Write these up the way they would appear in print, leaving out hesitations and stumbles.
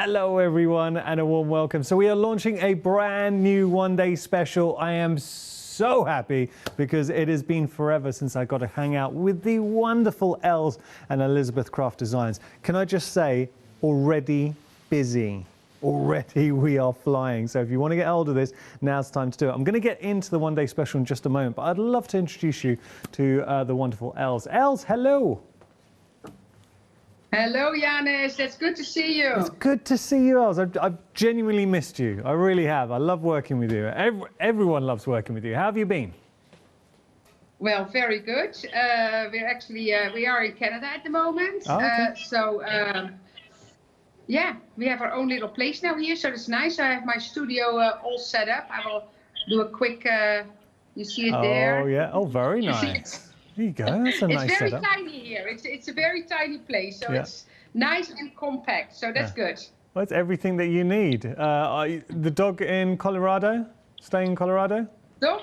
Hello everyone and a warm welcome. So we are launching a brand new one-day special. I am so happy because it has been forever since I got to hang out with the wonderful Els and Elizabeth Craft Designs. Can I just say, already busy. Already we are flying. So if you want to get hold of this, now's the time to do it. I'm going to get into the one-day special in just a moment, but I'd love to introduce you to the wonderful Els. Els, hello. Hello, Janis. It's good to see you. It's good to see you, Els. I've genuinely missed you. I really have. I love working with you. Everyone loves working with you. How have you been? Well, very good. We're actually we are in Canada at the moment. Oh, okay. Yeah, we have our own little place now here, so it's nice. I have my studio all set up. I will do a quick. You see it there? Oh yeah. Oh, very nice. There you go. That's a nice setup. It's very tiny here. It's a very tiny place, so it's nice and compact. So that's good. Well, it's everything that you need. The dog in Colorado, staying in Colorado. Dog.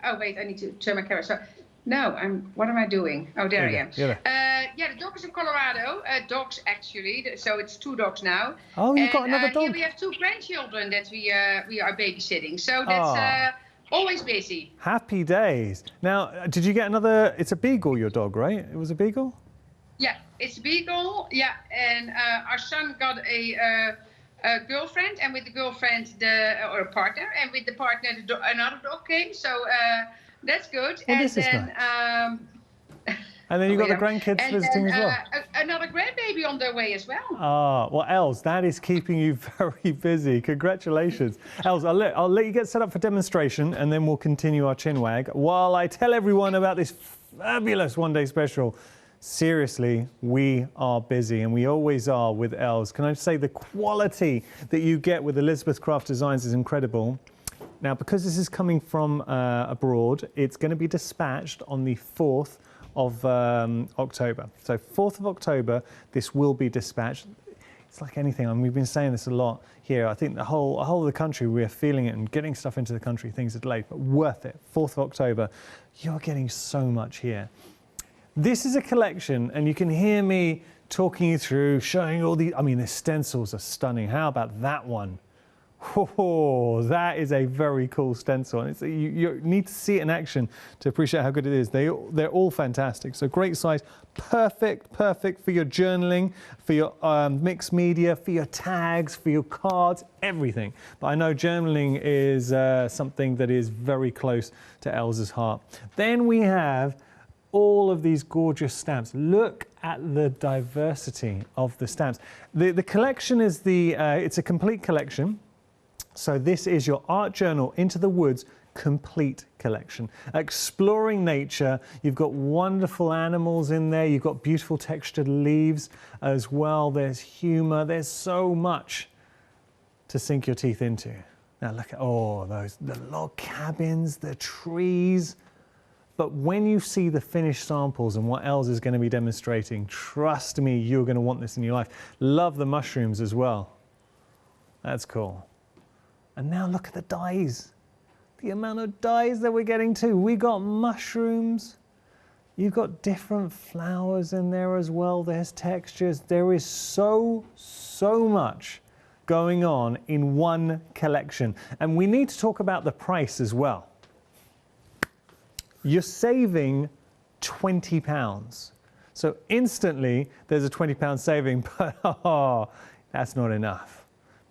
Oh wait, I need to turn my camera. So, no, what am I doing? Oh, there I am. Yeah, the dog is in Colorado. Dogs actually. So it's 2 dogs now. Oh, you've got another dog. Here we have 2 grandchildren that we are babysitting. So that's. Always busy. Happy days. Now, did you get another? It's a beagle, your dog, right? It was a beagle? Yeah, it's a beagle. Yeah, and our son got a girlfriend, and with the girlfriend, or a partner, and with the partner, another dog came. So that's good. Well, and this is then, nice. And then you got the grandkids visiting as well. Another grandbaby on their way as well. Ah, well, Els, that is keeping you very busy. Congratulations. Els, I'll let you get set up for demonstration and then we'll continue our chin wag while I tell everyone about this fabulous one-day special. Seriously, we are busy and we always are with Els. Can I just say the quality that you get with Elizabeth Craft Designs is incredible. Now, because this is coming from abroad, it's going to be dispatched on the 4th of October. So 4th of October, this will be dispatched. It's like anything, I mean, we've been saying this a lot here. I think the whole of the country, we're feeling it and getting stuff into the country, things are delayed, but worth it. 4th of October, you're getting so much here. This is a collection and you can hear me talking you through, showing all the, I mean, the stencils are stunning. How about that one? Oh, that is a very cool stencil. And you need to see it in action to appreciate how good it is. They're all fantastic. So great size, perfect for your journaling, for your mixed media, for your tags, for your cards, everything. But I know journaling is something that is very close to Els's heart. Then we have all of these gorgeous stamps. Look at the diversity of the stamps. The collection is it's a complete collection. So this is your Art Journal Into the Woods complete collection. Exploring nature, you've got wonderful animals in there, you've got beautiful textured leaves as well, there's humour, there's so much to sink your teeth into. Now look at, the log cabins, the trees. But when you see the finished samples and what Els is going to be demonstrating, trust me, you're going to want this in your life. Love the mushrooms as well. That's cool. And now look at the dyes. The amount of dyes that we're getting too. We got mushrooms. You've got different flowers in there as well. There's textures. There is so much going on in one collection. And we need to talk about the price as well. You're saving £20. So instantly there's a £20 saving, but that's not enough.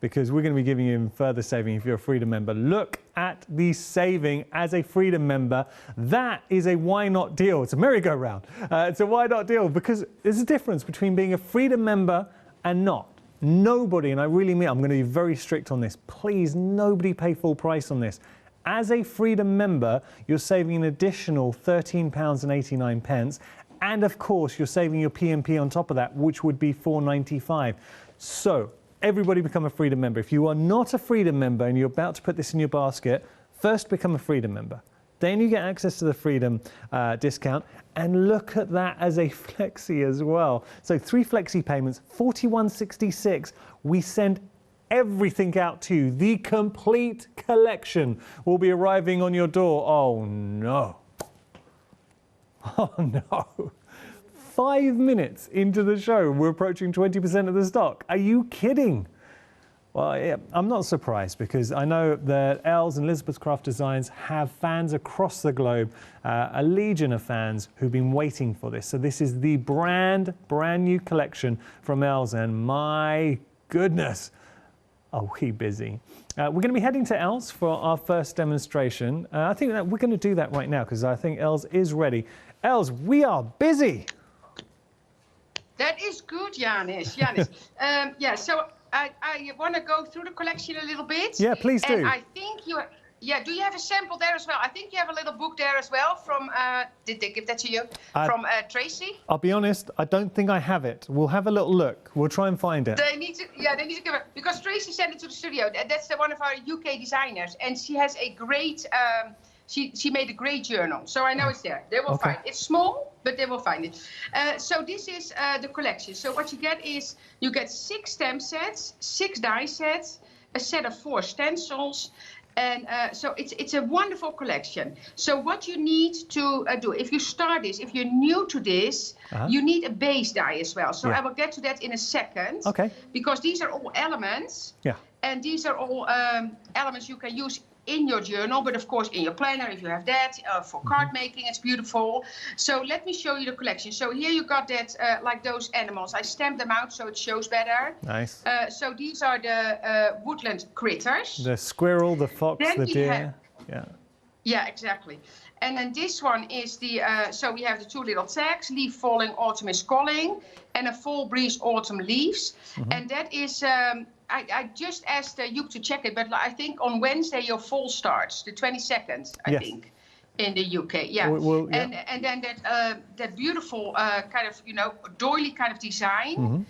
Because we're going to be giving you even further saving if you're a Freedom member. Look at the saving as a Freedom member. That is a why not deal. It's a merry-go-round. It's a why not deal because there's a difference between being a Freedom member and not. Nobody, and I really mean, I'm going to be very strict on this. Please, nobody pay full price on this. As a Freedom member, you're saving an additional £13.89. And of course, you're saving your PMP on top of that, which would be £4.95. So, everybody become a Freedom member. If you are not a Freedom member and you're about to put this in your basket, first become a Freedom member. Then you get access to the Freedom discount. And look at that as a flexi as well. So 3 flexi payments, $41.66. We send everything out to you. The complete collection will be arriving on your door. Oh no. Oh no. 5 minutes into the show, we're approaching 20% of the stock. Are you kidding? Well, yeah, I'm not surprised because I know that Els and Elizabeth's Craft Designs have fans across the globe, a legion of fans who've been waiting for this. So this is the brand new collection from Els, and my goodness, are we busy. We're going to be heading to Els for our first demonstration. I think that we're going to do that right now because I think Els is ready. Els, we are busy. That is good, Janis. Yeah, so I want to go through the collection a little bit. Yeah, please do. And I think do you have a sample there as well? I think you have a little book there as well from, did they give that to you? From Tracy? I'll be honest, I don't think I have it. We'll have a little look. We'll try and find it. They need to give it, because Tracy sent it to the studio. That's one of our UK designers, and she has a great, she made a great journal. So I know it's there. They will find it. It's small, but they will find it. So this is the collection. So what you get is, you get 6 stamp sets, 6 die sets, a set of 4 stencils, and so it's a wonderful collection. So what you need to do, if you start this, if you're new to this, you need a base die as well. So I will get to that in a second. Okay. Because these are all elements. Yeah. And these are all elements you can use in your journal, but of course in your planner if you have that, for card making, it's beautiful. So let me show you the collection. So here you got that, like those animals. I stamped them out so it shows better. Nice. So these are the woodland critters. The squirrel, the fox, Then the we deer. Yeah, exactly. And then this one is the, so we have the 2 little tags, leaf falling, autumn is calling, and a fall breeze, autumn leaves. And that is, I just asked you to check it, but I think on Wednesday your fall starts, the 22nd, I think, in the UK. Yeah. And then that beautiful kind of, doily kind of design.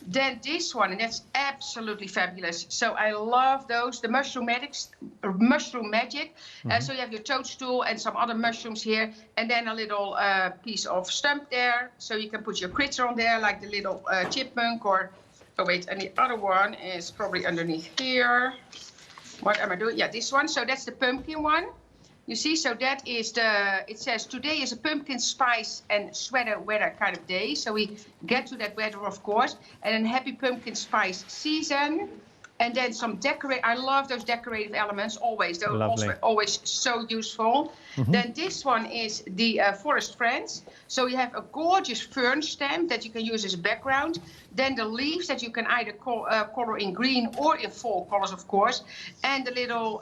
Then this one, and that's absolutely fabulous. So I love those, the mushroom magic. So you have your toadstool and some other mushrooms here, and then a little piece of stump there. So you can put your critter on there, like the little chipmunk, or, oh wait, and the other one is probably underneath here. What am I doing? Yeah, this one. So that's the pumpkin one. You see, so that is it says today is a pumpkin spice and sweater weather kind of day. So we get to that weather, of course. And then happy pumpkin spice season. And then some I love those decorative elements, always. They're also always so useful. Then this one is the Forest Friends. So you have a gorgeous fern stamp that you can use as a background. Then the leaves that you can either color in green or in fall colors, of course. And the little,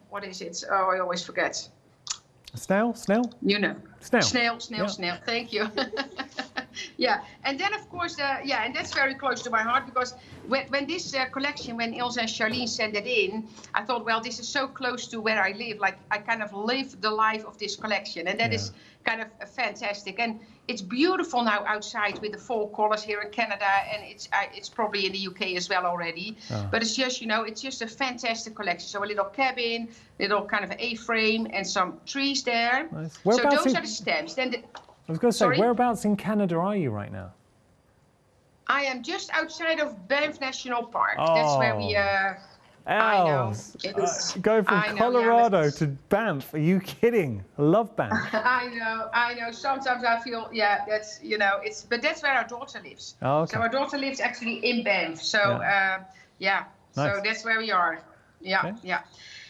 what is it? Oh, I always forget. Snail? You know. Snail. Snail. Thank you. Yeah, and then of course, and that's very close to my heart, because when this collection, when Els and Charlene sent it in, I thought, well, this is so close to where I live. Like, I kind of live the life of this collection, and that is kind of fantastic. And it's beautiful now outside with the fall colors here in Canada, and it's probably in the UK as well already. But it's just, it's just a fantastic collection. So a little cabin, little kind of A-frame, and some trees there. Nice. So those are the stamps. Then I was going to say, whereabouts in Canada are you right now? I am just outside of Banff National Park. That's where we. I know. Go from Colorado to Banff. Are you kidding? I love Banff. I know. Sometimes I feel, that's, but that's where our daughter lives. Oh, okay. So our daughter lives actually in Banff. So, Nice. So that's where we are. Yeah.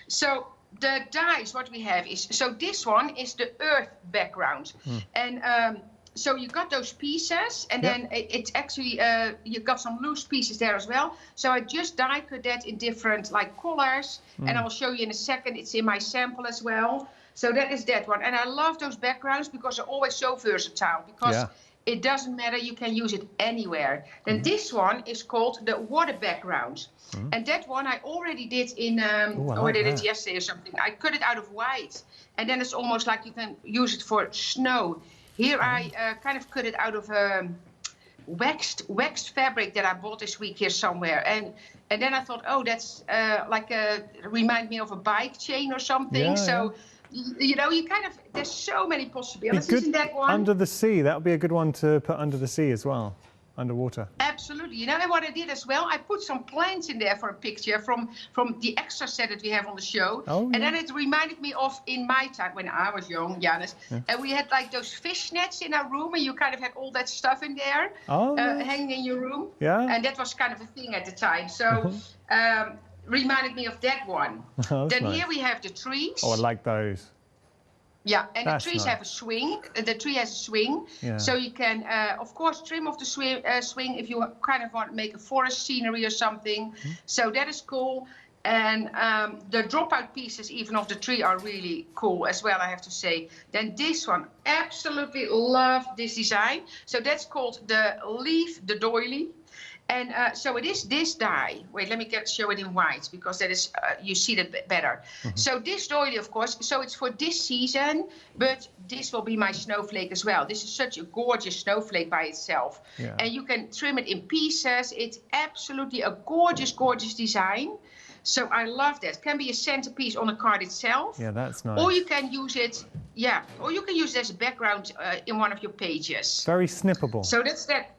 So the dies, what we have is, so this one is the earth background. And so you got those pieces, and then it's actually, you got some loose pieces there as well. So I just die cut that in different colors, and I will show you in a second. It's in my sample as well. So that is that one. And I love those backgrounds because they're always so versatile, because it doesn't matter, you can use it anywhere. Then this one is called the water background. And that one I already did in, I did it yesterday or something. I cut it out of white, and then it's almost like you can use it for snow. Here I kind of cut it out of waxed fabric that I bought this week here somewhere. And then I thought, oh, that's remind me of a bike chain or something. You kind of, there's so many possibilities in that one. Under the sea, that would be a good one to put under the sea as well. underwater. Absolutely. You know, and what I did as well, I put some plants in there for a picture from the extra set that we have on the show. Oh, and yeah. then it reminded me of in my time when I was young, Janis, and we had like those fish nets in our room, and you kind of had all that stuff in there hanging in your room. Yeah. And that was kind of a thing at the time. So reminded me of that one. Oh, then nice. here we have the trees. Oh, I like those. Yeah, and That's the trees nice. have a swing. The tree has a swing, Yeah. so you can, of course, trim off the swing if you kind of want to make a forest scenery or something. So that is cool. And the dropout pieces, even of the tree, are really cool as well, I have to say. Then this one, absolutely love this design. So that's called the leaf, the doily. And so it is this die. Wait, let me show it in white, because that is, you see that better. So this doily, of course, so it's for this season, but this will be my snowflake as well. This is such a gorgeous snowflake by itself. Yeah. And you can trim it in pieces. It's absolutely a gorgeous, gorgeous design. So I love that. Can be a centerpiece on a card itself. Yeah, that's nice. Or you can use it, or you can use it as a background in one of your pages. Very snippable. So that's that.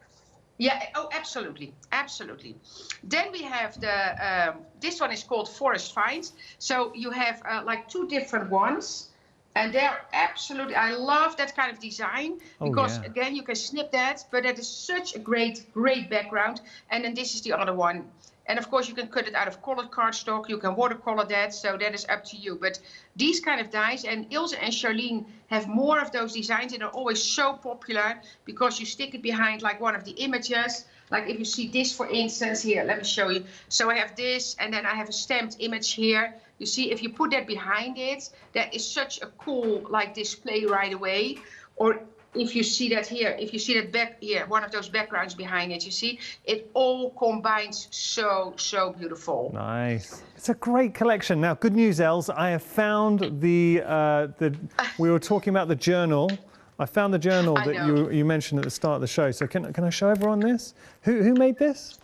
Yeah, oh, absolutely, absolutely. Then we have the, this one is called Forest Finds. So you have like two different ones, and they're absolutely, I love that kind of design, because again, you can snip that, but that is such a great, great background. And then this is the other one. And of course, you can cut it out of colored cardstock. You can watercolor that, so that is up to you. But these kind of dies, and Els and Charlene have more of those designs, and they're always so popular because you stick it behind like one of the images. Like if you see this, for instance, here, let me show you. So I have this, and then I have a stamped image here. You see, if you put that behind it, that is such a cool like display right away. Or if you see that here, if you see that back here, one of those backgrounds behind it, you see, it all combines so, so beautiful. Nice. It's a great collection. Now, good news, Els. I have found we were talking about the journal. I found the journal that you mentioned at the start of the show. So can I show everyone this? Who made this?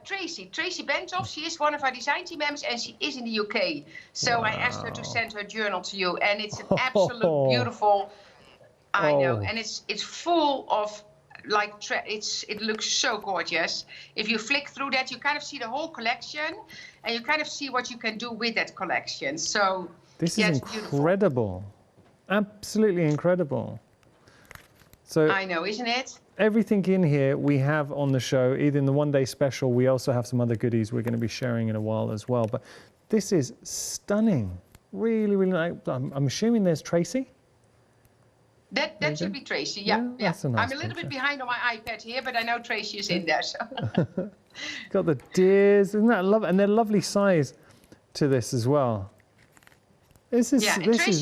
Tracy Bentoff, she is one of our design team members, and she is in the UK. So I asked her to send her journal to you, and it's an absolute beautiful. I know, and it's full of like it looks so gorgeous. If you flick through that, you kind of see the whole collection, and you kind of see what you can do with that collection. So this is incredible, absolutely incredible. So I know, isn't it? Everything in here we have on the show, either in the one-day special. We also have some other goodies we're going to be sharing in a while as well. But this is stunning, really, really nice. I'm assuming there's Tracy. That should be Tracy, yeah. That's a nice I'm a little bit behind on my iPad here, but I know Tracy is in there. So. Got the deers, isn't that lovely? And they're lovely size to this as well. This is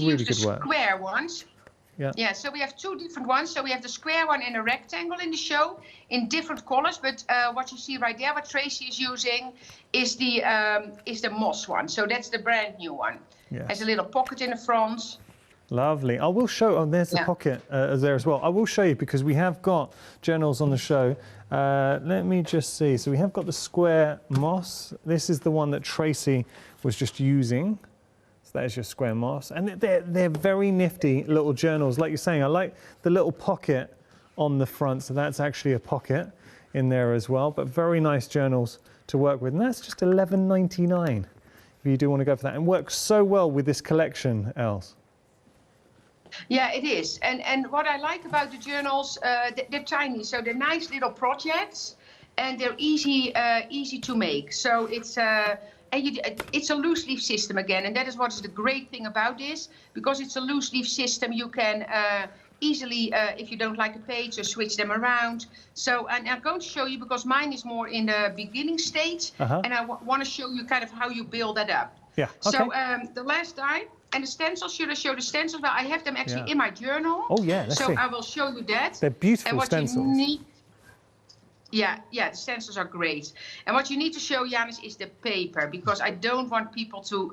really good work. Square ones. Yeah, so we have two different ones. So we have the square one and a rectangle in the show in different colors. But what you see right there, what Tracy is using, is the moss one. So that's the brand new one. Yes. Has a little pocket in the front. Lovely. I will show. Oh, there's the pocket there as well. I will show you because we have got journals on the show. Let me just see. So we have got the square moss. This is the one that Tracy was just using. So there's your square moss, and they're very nifty little journals. Like you're saying, I like the little pocket on the front. So that's actually a pocket in there as well. But very nice journals to work with, and that's just $11.99 if you do want to go for that. And works so well with this collection, Els. Yeah, it is. And what I like about the journals, they're tiny, so they're nice little projects, and they're easy to make. So it's a loose leaf system again, and that is what is the great thing about this, because it's a loose leaf system. You can easily, if you don't like a page, or switch them around. So, and I'm going to show you, because mine is more in the beginning stage, and I want to show you kind of how you build that up. Yeah. Okay. So the last die. And the stencils, should I show the stencils? Well, I have them actually in my journal. Oh, yeah, let's see. I will show you that. They're beautiful and what stencils. You need, the stencils are great. And what you need to show, Janis, is the paper, because I don't want people to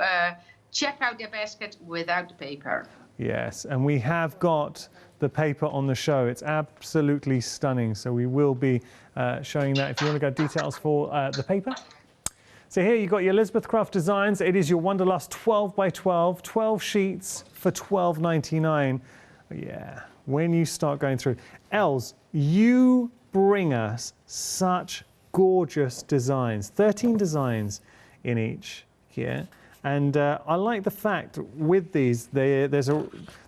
check out their basket without the paper. Yes, and we have got the paper on the show. It's absolutely stunning. So we will be showing that if you want to go details for the paper. So here you've got your Elizabeth Craft Designs. It is your Wonderlust 12 by 12, 12 sheets for $12.99. Yeah, when you start going through. Els, you bring us such gorgeous designs, 13 designs in each here. And I like the fact with these, they're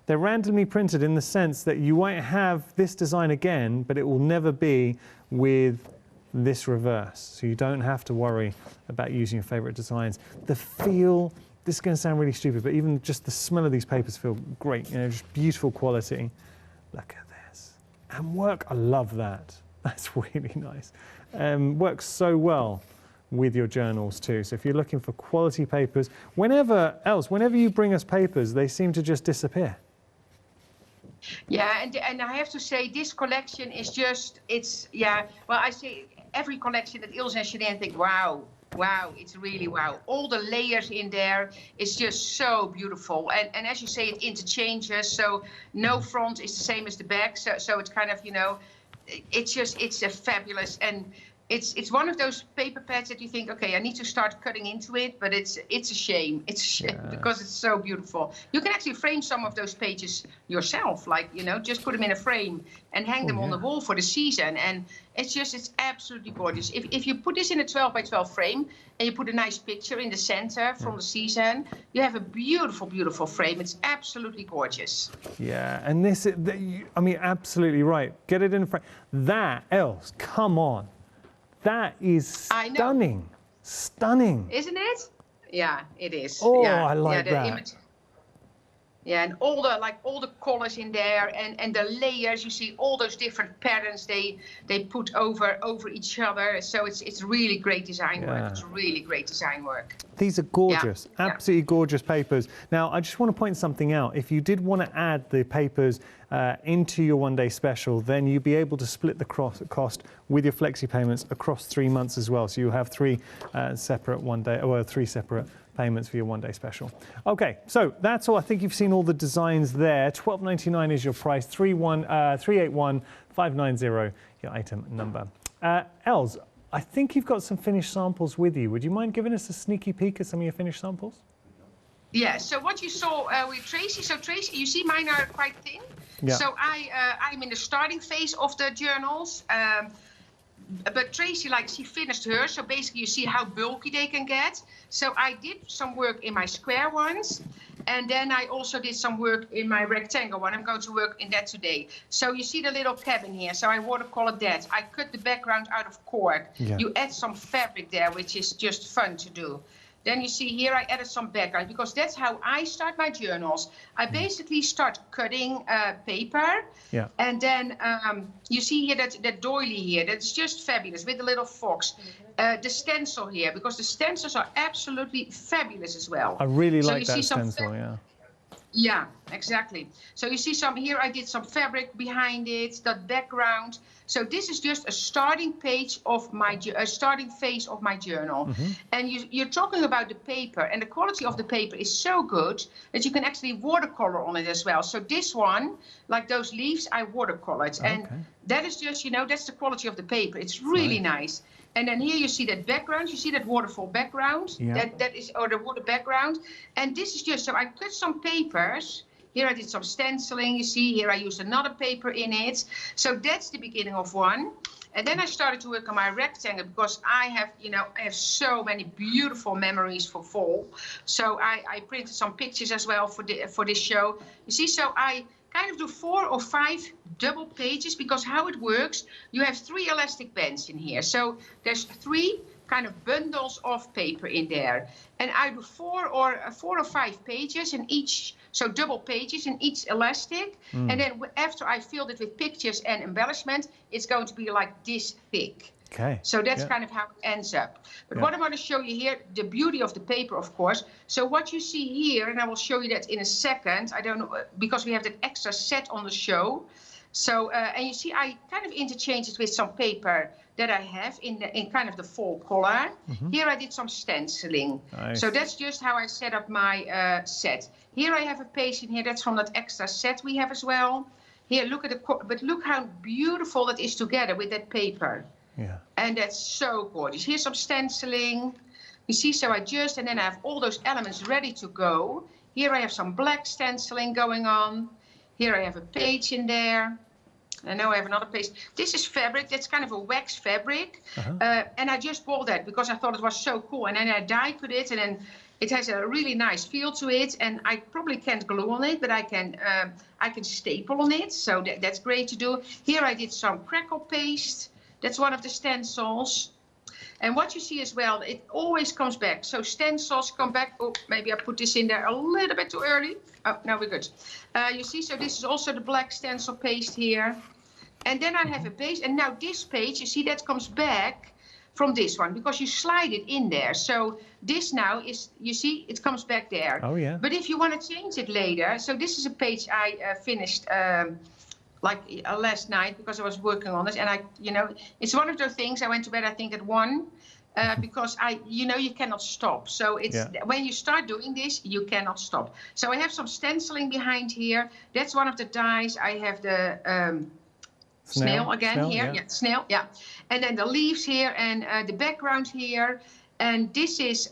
randomly printed in the sense that you won't have this design again, but it will never be with this reverse. So you don't have to worry about using your favorite designs. The feel, this is going to sound really stupid, but even just the smell of these papers feel great, you know, just beautiful quality. Look at this. And work, I love that. That's really nice. Works so well with your journals too. So if you're looking for quality papers, whenever you bring us papers, they seem to just disappear. Yeah, and I have to say this collection is just, it's, yeah, well, I say every collection at Els and Charlene, I think, wow, it's really wow. All the layers in there is just so beautiful. And as you say, it interchanges, so no front is the same as the back. So it's kind of, you know, it's a fabulous, and it's one of those paper pads that you think, okay, I need to start cutting into it, but it's a shame. It's a shame because it's so beautiful. You can actually frame some of those pages yourself, like, you know, just put them in a frame and hang them on the wall for the season. And it's absolutely gorgeous. If you put this in a 12 by 12 frame and you put a nice picture in the center from the season, you have a beautiful, beautiful frame. It's absolutely gorgeous. Yeah, and this, I mean, absolutely right. Get it in a frame. That, Els, come on. That is stunning. Stunning. Isn't it? Yeah, it is. Oh, yeah. I like that. Yeah, and all the colors in there, and the layers, you see all those different patterns they put over each other. So it's really great design work. It's really great design work. These are gorgeous, absolutely gorgeous papers. Now, I just want to point something out. If you did want to add the papers into your one-day special, then you'd be able to split the cost with your flexi payments across 3 months as well. So you have three separate payments for your one-day special. Okay, so that's all. I think you've seen all the designs there. $12.99 is your price. 381-590, your item number. Els, I think you've got some finished samples with you. Would you mind giving us a sneaky peek at some of your finished samples? Yeah, so what you saw with Tracy, so Tracy, you see mine are quite thin. Yeah. So I'm in the starting phase of the journals. But Tracy, she finished hers, so basically you see how bulky they can get. So I did some work in my square ones, and then I also did some work in my rectangle one. I'm going to work in that today. So you see the little cabin here, so I watercolored that. I cut the background out of cork. Yeah. You add some fabric there, which is just fun to do. Then you see here I added some background, because that's how I start my journals. I basically start cutting paper, and then you see here that doily here, that's just fabulous with the little fox. The stencil here, because the stencils are absolutely fabulous as well. I really like that stencil, Yeah, exactly. So you see here I did some fabric behind it, that background. So this is just a starting page of my starting phase of my journal. And you're talking about the paper, and the quality of the paper is so good that you can actually watercolor on it as well. So this one, like those leaves, I watercolored, and that is just, you know, that's the quality of the paper. It's really nice. And then here you see that background, you see that waterfall background, that is, or the water background. And this is just, so I cut some papers. Here I did some stenciling, you see, here I used another paper in it. So that's the beginning of one. And then I started to work on my rectangle, because I have, you know, I have so many beautiful memories for fall. So I printed some pictures as well for this show. You see, so I kind of do 4 or 5 double pages, because how it works, you have 3 elastic bands in here. So there's 3 kind of bundles of paper in there. And I do 4 or 5 pages in each, so double pages in each elastic. And then after I filled it with pictures and embellishment, it's going to be like this thick. Okay. So that's kind of how it ends up. But what I want to show you here, the beauty of the paper, of course. So what you see here, and I will show you that in a second. I don't know, because we have that extra set on the show. So, and you see, I kind of interchanged it with some paper that I have in kind of the fall color. Here I did some stenciling. Nice. So that's just how I set up my set. Here I have a page in here, that's from that extra set we have as well. Here, look at but look how beautiful that is together with that paper. Yeah. And that's so gorgeous. Here's some stenciling. You see, so and then I have all those elements ready to go. Here I have some black stenciling going on. Here I have a page in there. And now I have another paste. This is fabric. That's kind of a wax fabric. And I just bought that because I thought it was so cool. And then I die-cut it, and then it has a really nice feel to it. And I probably can't glue on it, but I can staple on it. So that's great to do. Here I did some crackle paste. That's one of the stencils. And what you see as well, it always comes back. So stencils come back. Oh, maybe I put this in there a little bit too early. Oh, now we're good. You see, so this is also the black stencil paste here. And then I have a base. And now this page, you see, that comes back from this one because you slide it in there. So this now is, you see, it comes back there. Oh, yeah. But if you want to change it later, so this is a page I finished last night because I was working on it, and it's one of those things. I went to bed I think at 1 because you cannot stop. So it's when you start doing this, you cannot stop. So I have some stenciling behind here. That's one of the dies. I have the snail again here. Yeah, snail. Yeah, and then the leaves here and the background here. And this is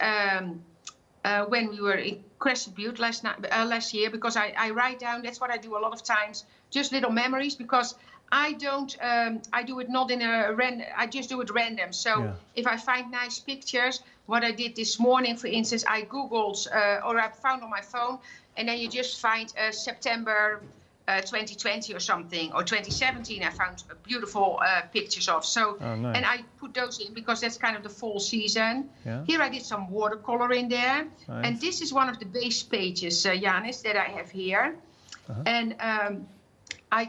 when we were in Crescent Butte last year, because I write down. That's what I do a lot of times. Just little memories, because I don't, I do it not in a random, I just do it random. So if I find nice pictures, what I did this morning, for instance, I Googled or I found on my phone, and then you just find September 2020 or something, or 2017, I found beautiful pictures of. So, nice. And I put those in because that's kind of the fall season. Here I did some watercolor in there. Nice. And this is one of the base pages, Janis, that I have here. And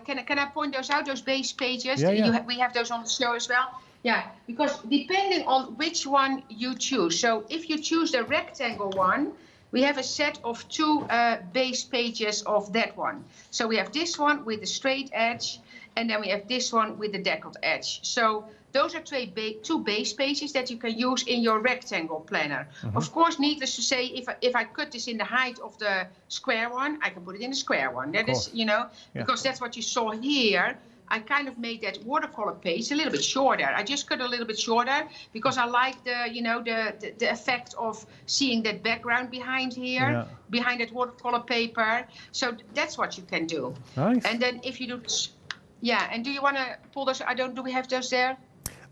can I point those out, those base pages? We have those on the show as well. Yeah, because depending on which one you choose. So if you choose the rectangle one, we have a set of 2 base pages of that one. So we have this one with the straight edge, and then we have this one with the deckled edge. So those are 2 base pages that you can use in your rectangle planner. Of course, needless to say, if I cut this in the height of the square one, I can put it in the square one. That is, because that's what you saw here. I kind of made that watercolor page a little bit shorter. I just cut a little bit shorter because I like the effect of seeing that background behind here, behind that watercolor paper. So that's what you can do. Nice. And then if you do, and do you want to pull those? Do we have those there?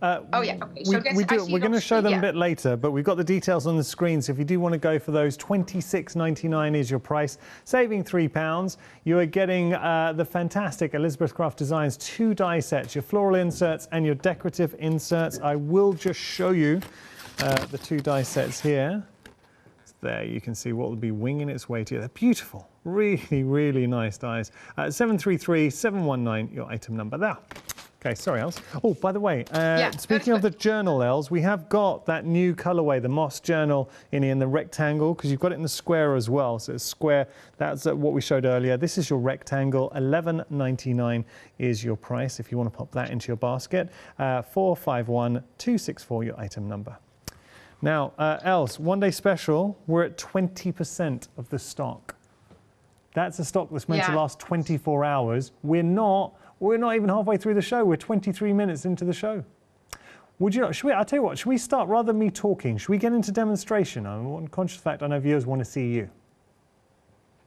Okay. So we're going to show them a bit later, but we've got the details on the screen. So if you do want to go for those, £26.99 is your price, saving £3. You are getting the fantastic Elizabeth Craft Designs 2 die sets, your floral inserts and your decorative inserts. I will just show you the 2 die sets here. There you can see what will be winging its way to you. They're beautiful, really, really nice dies. 733719, your item number there. Okay, sorry, Els. Oh, by the way, speaking of the journal, Els, we have got that new colourway, the moss journal, in the rectangle, because you've got it in the square as well. So it's square. That's what we showed earlier. This is your rectangle. $11.99 is your price if you want to pop that into your basket. 451264, your item number. Now, Els, one day special, we're at 20% of the stock. That's a stock that's meant to last 24 hours. We're not even halfway through the show. We're 23 minutes into the show. I'll tell you what, should we start, rather than me talking, should we get into demonstration? I'm conscious of the fact I know viewers want to see you.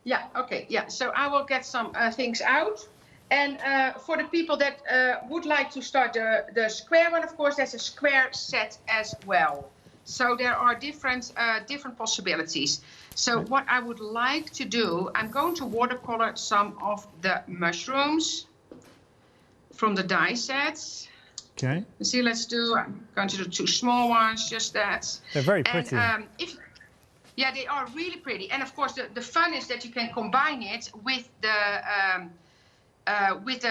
Yeah, okay, so I will get some things out. And for the people that would like to start the square one, of course, there's a square set as well. So there are different possibilities. So what I would like to do, I'm going to watercolor some of the mushrooms from the die sets. Okay. See, I'm going to do 2 small ones, just that. They're very pretty. And, they are really pretty. And of course, the fun is that you can combine it with the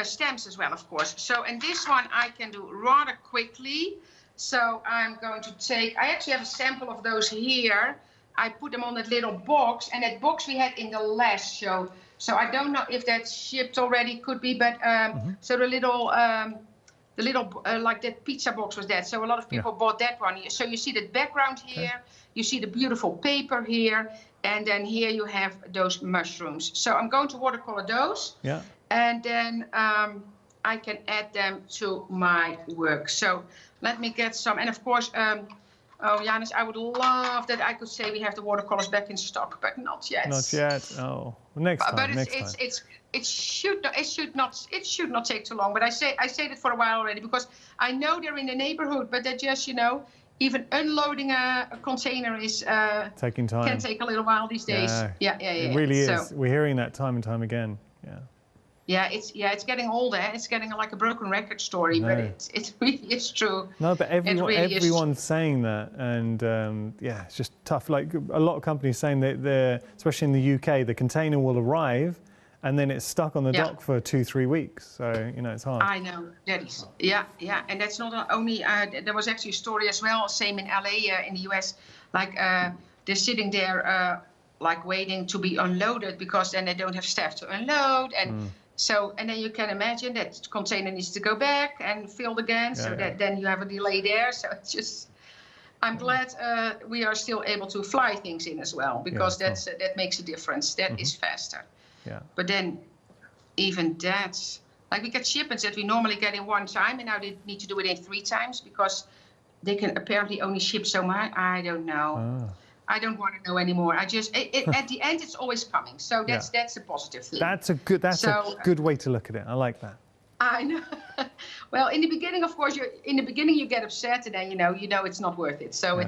stems as well, of course. So, and this one I can do rather quickly. So I'm going to I actually have a sample of those here. I put them on that little box, and that box we had in the last show. So I don't know if that's shipped already, could be, but so the little like that pizza box was that. So a lot of people bought that one. So you see the background here, you see the beautiful paper here, and then here you have those mushrooms. So I'm going to watercolor those, and then I can add them to my work. So let me get some, and of course, Oh, Janis, I would love that I could say we have the watercolors back in stock, but not yet. Not yet. Oh, next time. But next time. it should not take too long. But I say that for a while already because I know they're in the neighborhood, but they're just, you know, even unloading a container is taking time. Can take a little while these days. Yeah. It really is. So, we're hearing that time and time again. Yeah. Yeah, it's getting older. It's getting like a broken record story, but it really is true. No, but everyone's saying that, and it's just tough. Like a lot of companies saying that they're, especially in the UK, the container will arrive, and then it's stuck on the dock for 2-3 weeks. So you know, it's hard. I know that is. Yeah, and that's not only. There was actually a story as well. Same in LA, in the US, like they're sitting there, like waiting to be unloaded because then they don't have staff to unload and. So, and then you can imagine that the container needs to go back and filled again. So that then you have a delay there. So it's just, I'm glad we are still able to fly things in as well, because that makes a difference. That is faster. Yeah. But then even that, like we get shipments that we normally get in one time, and now they need to do it in 3 times because they can apparently only ship so much. I don't know. I don't want to know anymore. I just at the end it's always coming. So that's a positive thing. That's a good way to look at it. I like that. I know. Well, in the beginning, of course, you get upset, and then you know it's not worth it. So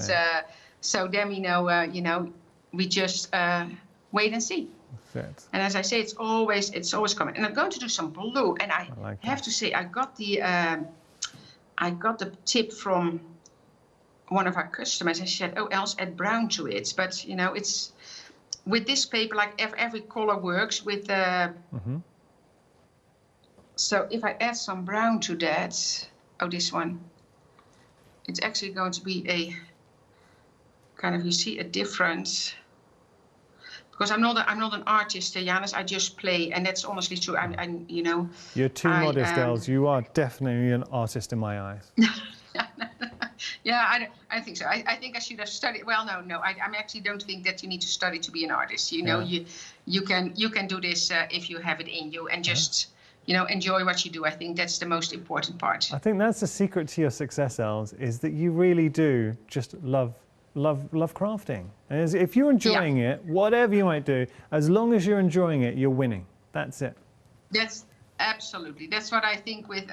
so then we know we just wait and see. That's it. And as I say, it's always coming. And I'm going to do some blue, and I have to say I got the tip from one of our customers. I said, "Oh, Els, add brown to it." But you know, it's with this paper, like every color works with. So if I add some brown to that, this one, it's actually going to be a kind of, you see a difference. Because I'm not an artist, Janis. I just play, and that's honestly true. You know. You're too modest, Els. You are definitely an artist in my eyes. Yeah, I think so. I think I should have studied. Well, no. I actually don't think that you need to study to be an artist. You know, you can do this if you have it in you, and just enjoy what you do. I think that's the most important part. I think that's the secret to your success, Els, is that you really do just love crafting. And if you're enjoying it, whatever you might do, as long as you're enjoying it, you're winning. That's it. That's absolutely. That's what I think with.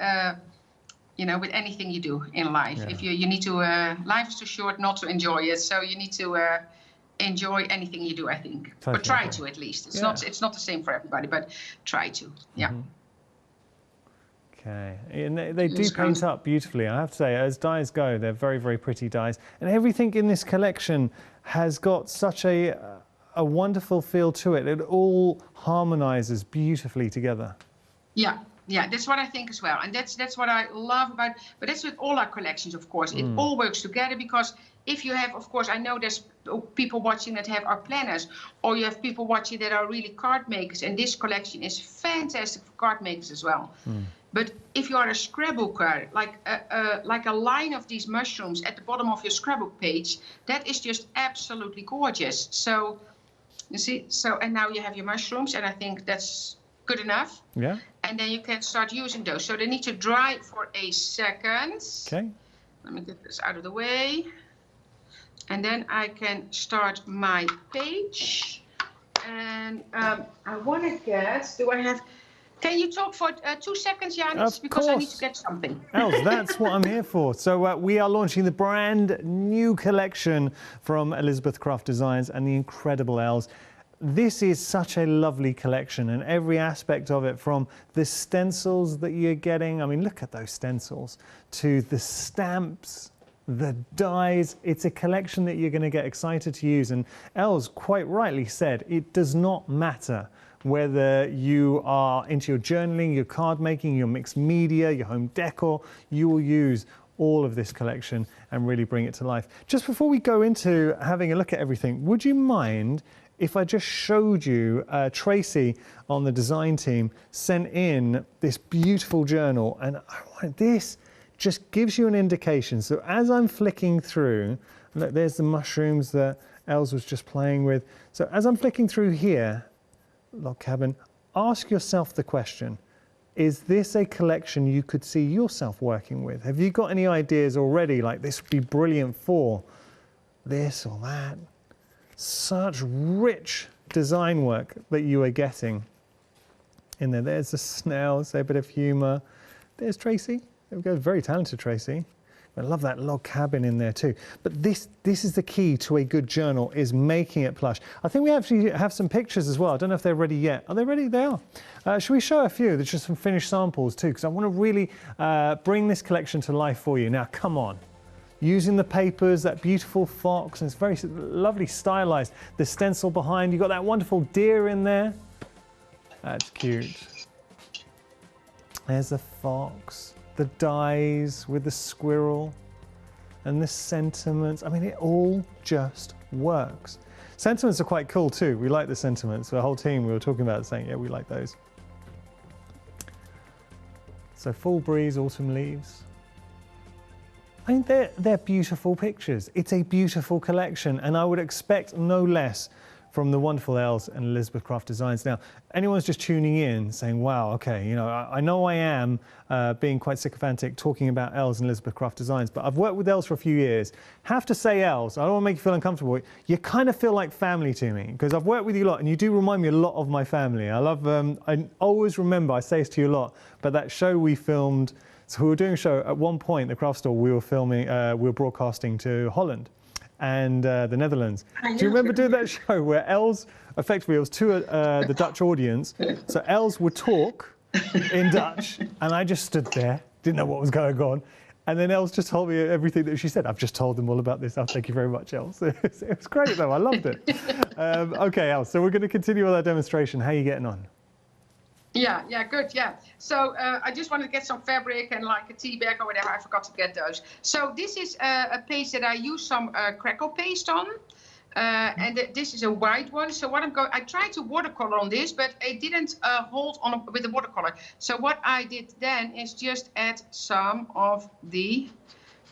With anything you do in life. If you need to, life is too short not to enjoy it. So you need to enjoy anything you do, I think. Totally. Or try to, at least. It's not the same for everybody, but try to, Okay, and they do paint up beautifully. I have to say, as dyes go, they're very, very pretty dyes. And everything in this collection has got such a wonderful feel to it. It all harmonizes beautifully together. Yeah, that's what I think as well. And that's what I love about, but that's with all our collections, of course. It all works together, because if you have, of course, I know there's people watching that have our planners, or you have people watching that are really card makers, and this collection is fantastic for card makers as well. But if you are a scrapbooker, like a line of these mushrooms at the bottom of your scrapbook page, that is just absolutely gorgeous. So, you see, and now you have your mushrooms, and I think that's good enough. Yeah. And then you can start using those. So they need to dry for a second. Okay. Let me get this out of the way. And then I can start my page. And I want to get, can you talk for 2 seconds, Janis? Because I need to get something. Els, that's what I'm here for. So we are launching the brand new collection from Elizabeth Craft Designs and the incredible Els. This is such a lovely collection, and every aspect of it, from the stencils that you're getting, I mean, look at those stencils, to the stamps, the dies. It's a collection that you're going to get excited to use. And Els quite rightly said, it does not matter whether you are into your journaling, your card making, your mixed media, your home decor, you will use all of this collection and really bring it to life. Just before we go into having a look at everything, would you mind if I just showed you, Tracy on the design team sent in this beautiful journal, and this just gives you an indication. So as I'm flicking through, look, there's the mushrooms that Els was just playing with. So as I'm flicking through here, log cabin, ask yourself the question, is this a collection you could see yourself working with? Have you got any ideas already, like this would be brilliant for this or that. Such rich design work that you are getting in there. There's the snails, there's a bit of humour. There's Tracy. There we go, very talented Tracy. I love that log cabin in there too. But this is the key to a good journal, is making it plush. I think we actually have some pictures as well. I don't know if they're ready yet. Are they ready? They are. Should we show a few? There's just some finished samples too, because I want to really bring this collection to life for you. Now, come on. Using the papers, that beautiful fox, and it's very lovely stylized. The stencil behind, you've got that wonderful deer in there. That's cute. There's the fox, the dies with the squirrel, and the sentiments. I mean, it all just works. Sentiments are quite cool too. We like the sentiments. The whole team, we were talking about it, saying, yeah, we like those. So fall breeze, autumn leaves. I mean, they're beautiful pictures. It's a beautiful collection, and I would expect no less from the wonderful Els and Elizabeth Craft Designs. Now, anyone's just tuning in saying, wow, okay, you know I am being quite sycophantic talking about Els and Elizabeth Craft Designs, but I've worked with Els for a few years. Have to say, Els, I don't want to make you feel uncomfortable. You kind of feel like family to me, because I've worked with you a lot, and you do remind me a lot of my family. I love, I always remember, I say this to you a lot, but that show we filmed, so we were doing a show at one point, the craft store, we were filming, we were broadcasting to Holland and the Netherlands. Do you remember doing that show where Els, effectively it was to the Dutch audience, so Els would talk in Dutch and I just stood there, didn't know what was going on, and then Els just told me everything that she said. I've just told them all about this. Oh, thank you very much, Els. It was great though, I loved it. Okay, Els, so we're going to continue with our demonstration. How are you getting on? Yeah, good, yeah. So I just wanted to get some fabric and like a tea bag or whatever. I forgot to get those. So this is a paste that I use some crackle paste on. And this is a white one. So what I tried to watercolor on this, but it didn't hold on with the watercolor. So what I did then is just add some of the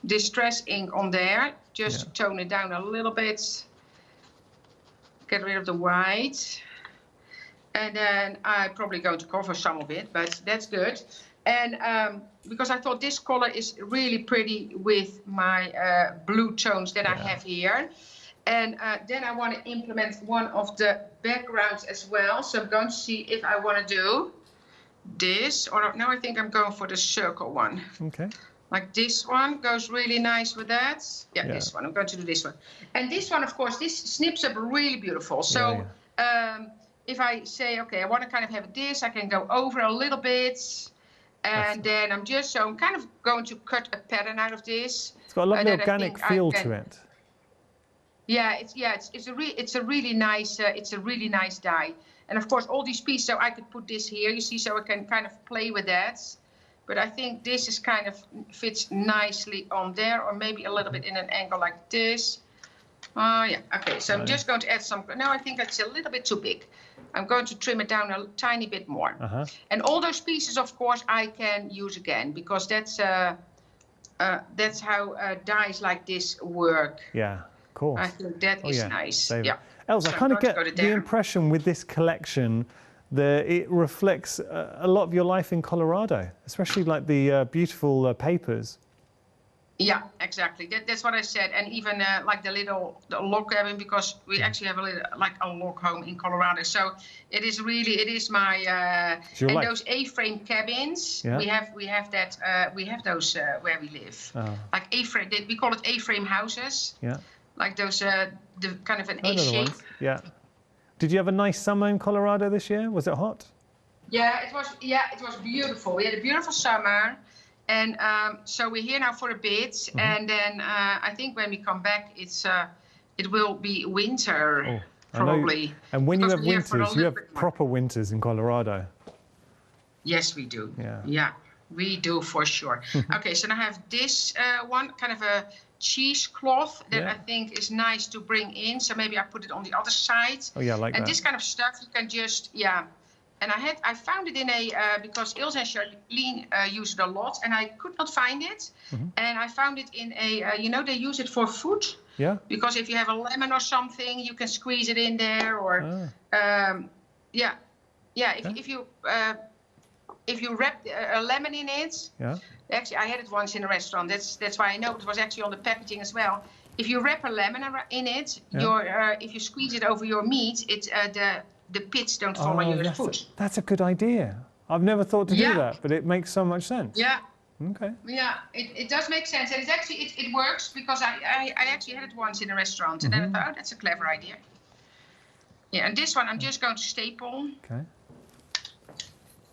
distress ink on there. Just tone it down a little bit. Get rid of the white. And then I'm probably going to cover some of it, but that's good. And because I thought this color is really pretty with my blue tones that I have here. And then I want to implement one of the backgrounds as well. So I'm going to see if I want to do this, or no, I think I'm going for the circle one. Okay. Like this one goes really nice with that. Yeah, this one. I'm going to do this one. And this one, of course, this snips up really beautiful. So if I say, okay, I want to kind of have this, I can go over a little bit. And then I'm kind of going to cut a pattern out of this. It's got a lovely organic feel to it. Yeah, it's a really nice dye. And of course, all these pieces, so I could put this here, you see, so I can kind of play with that. But I think this is kind of fits nicely on there, or maybe a little bit in an angle like this. Yeah, okay, so I'm just going to add some, no, I think that's a little bit too big. I'm going to trim it down a tiny bit more. And all those pieces, of course, I can use again, because that's how dyes like this work. Yeah, cool. I think that is nice. Yeah. Els, I kind of get the impression with this collection that it reflects a lot of your life in Colorado, especially like the beautiful papers. Yeah, exactly. That's what I said. And even like the log cabin, because we actually have a log home in Colorado. So it is my and life. Those A-frame cabins. Yeah. We have those where we live. Like A-frame. We call it A-frame houses. Yeah. Like those the kind of an A shape. Yeah. Did you have a nice summer in Colorado this year? Was it hot? Yeah, it was. Yeah, it was beautiful. We had a beautiful summer. And so we're here now for a bit, and then I think when we come back, it will be winter, probably. And when you have winters, you have proper winters in Colorado. Yes, we do. Yeah, we do for sure. Okay, so now I have this one, kind of a cheesecloth that I think is nice to bring in. So maybe I put it on the other side. Oh yeah, I like that. And this kind of stuff you can just, And I found it in because Els and Charlene use it a lot, and I could not find it. And I found it in they use it for food. Yeah. Because if you have a lemon or something, you can squeeze it in there, or if you wrap a lemon in it. Yeah. Actually, I had it once in a restaurant. That's why I know it was actually on the packaging as well. if you wrap a lemon in it, if you squeeze it over your meat, the pits don't follow your foot. That's a good idea. I've never thought to do that, but it makes so much sense. Yeah. Okay. Yeah, it does make sense, and it's actually it works because I actually had it once in a restaurant, and then I thought, oh, that's a clever idea. Yeah, and this one I'm just going to staple. Okay.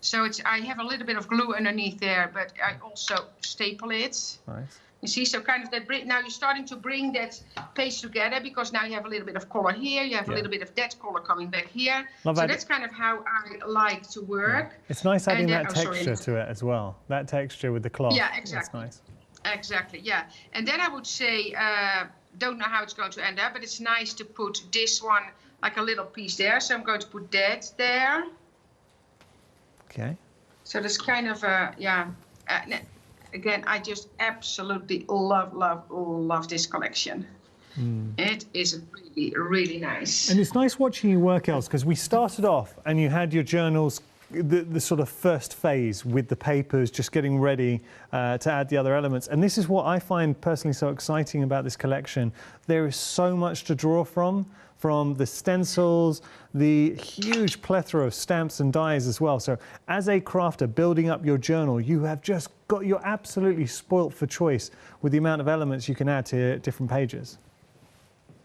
So I have a little bit of glue underneath there, but I also staple it. Nice. You see, so kind of now you're starting to bring that paste together because now you have a little bit of color here, you have a little bit of that color coming back here. So that's kind of how I like to work. Yeah. It's nice adding that texture to it as well. That texture with the cloth. Yeah, exactly. That's nice. Exactly, yeah. And then I would say, don't know how it's going to end up, but it's nice to put this one, like a little piece there. So I'm going to put that there. Okay. So that's kind of, again, I just absolutely love this collection. It is really, really nice. And it's nice watching you work, Els, because we started off and you had your journals, the sort of first phase with the papers, just getting ready to add the other elements. And this is what I find personally so exciting about this collection. There is so much to draw from the stencils, the huge plethora of stamps and dies as well. So as a crafter building up your journal, you're absolutely spoilt for choice with the amount of elements you can add to different pages.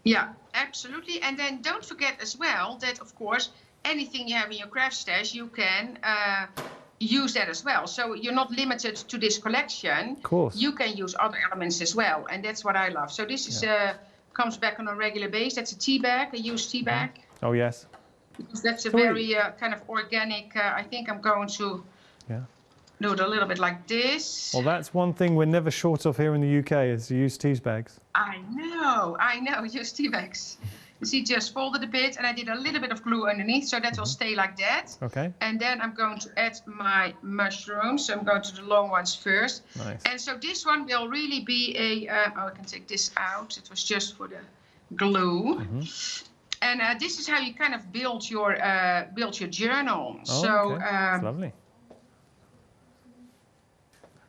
Yeah, absolutely. And then don't forget as well that, of course, anything you have in your craft stash, you can use that as well. So you're not limited to this collection. Of course. You can use other elements as well. And that's what I love. So this is... comes back on a regular basis. That's a tea bag, a used tea bag. Oh, yes. Because that's a very kind of organic, I think I'm going to do it a little bit like this. Well, that's one thing we're never short of here in the UK is used tea bags. I know, used tea bags. You see, just folded a bit and I did a little bit of glue underneath, so that will stay like that. Okay. And then I'm going to add my mushrooms. So I'm going to the long ones first. Nice. And so this one will really be I can take this out. It was just for the glue. And this is how you kind of build your journal. Oh, so that's lovely.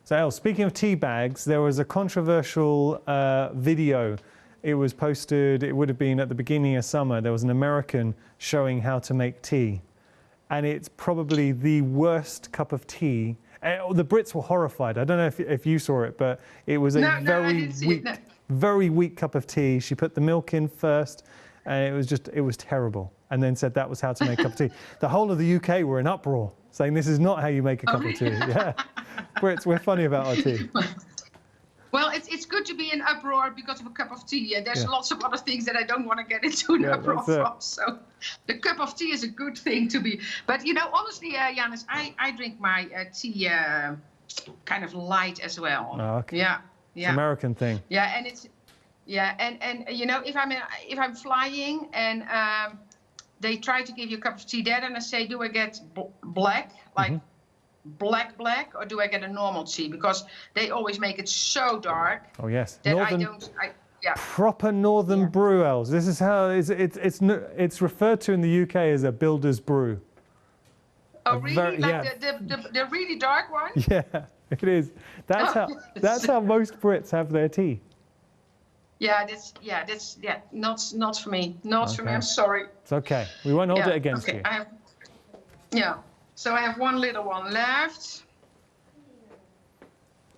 So, Els, speaking of tea bags, there was a controversial video. It was posted, it would have been at the beginning of summer. There was an American showing how to make tea. And it's probably the worst cup of tea. The Brits were horrified. I don't know if you saw it, but it was a very weak cup of tea. She put the milk in first, and it was terrible. And then said that was how to make a cup of tea. The whole of the UK were in uproar, saying this is not how you make a cup of tea. Yeah, Brits, we're funny about our tea. Well, it's good to be in uproar because of a cup of tea. And there's lots of other things that I don't want to get into an uproar from. So the cup of tea is a good thing to be. But, you know, honestly, Janus, I drink my tea kind of light as well. Oh, okay. Yeah. It's an American thing. Yeah, and it's... Yeah, and you know, if I'm flying and they try to give you a cup of tea there, and I say, do I get black, like black, or do I get a normal tea? Because they always make it so dark. Oh yes, that proper northern brew, Els. This is how it's referred to in the UK as a builder's brew. Oh really? The really dark one? Yeah, it is. That's how most Brits have their tea. Yeah, that's not for me. Not for me. I'm sorry. It's okay. We won't hold it against you. So I have one little one left.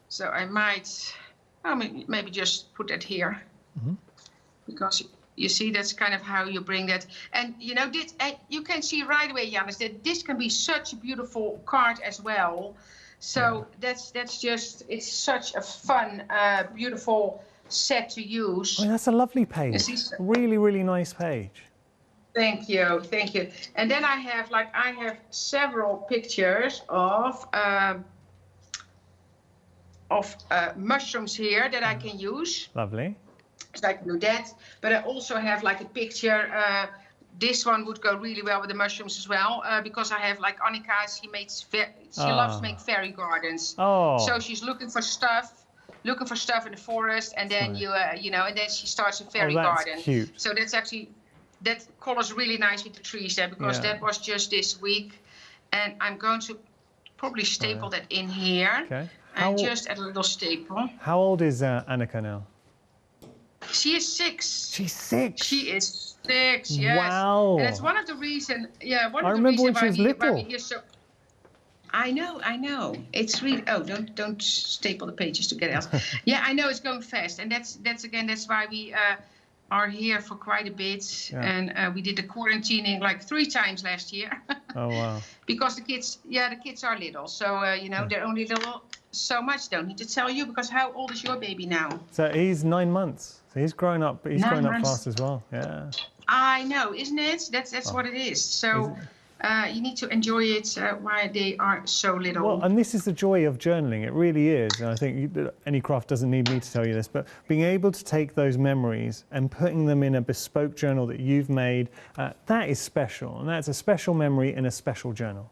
So I might, maybe just put that here, because you see that's kind of how you bring that. And you know, you can see right away, Janus, that this can be such a beautiful card as well. So that's just, it's such a fun, beautiful set to use. Oh, that's a lovely page. Really, really nice page. Thank you. And then I have several pictures of mushrooms here that I can use. Lovely. So I can do that. But I also have like a picture. This one would go really well with the mushrooms as well, because I have like Annika. She loves to make fairy gardens. Oh. So she's looking for stuff in the forest, and then and then she starts a fairy garden. Cute. So that's actually, that colors really nice with the trees there, because that was just this week, and I'm going to probably staple that in here. Okay. And just add a little staple. How old is Annika now? She is 6. She's 6. She is 6. Yes. Wow. And that's one of the reasons. Yeah, one I of the remember when reasons she was why we little. hear so. I know. It's really. Oh, don't staple the pages together. Else. Yeah, I know it's going fast, and that's why we are here for quite a bit, Yeah. and we did the quarantining like 3 times last year. Oh wow. Because the kids are little, so they're only little. So much. Don't need to tell you, because how old is your baby now? So he's 9 months. So he's grown up, but he's 9 grown up months. fast as well. Yeah. I know, isn't it? That's what it is. So you need to enjoy it while they are so little. Well, and this is the joy of journaling. It really is. And I think any craft doesn't need me to tell you this, but being able to take those memories and putting them in a bespoke journal that you've made, that is special. And that's a special memory in a special journal.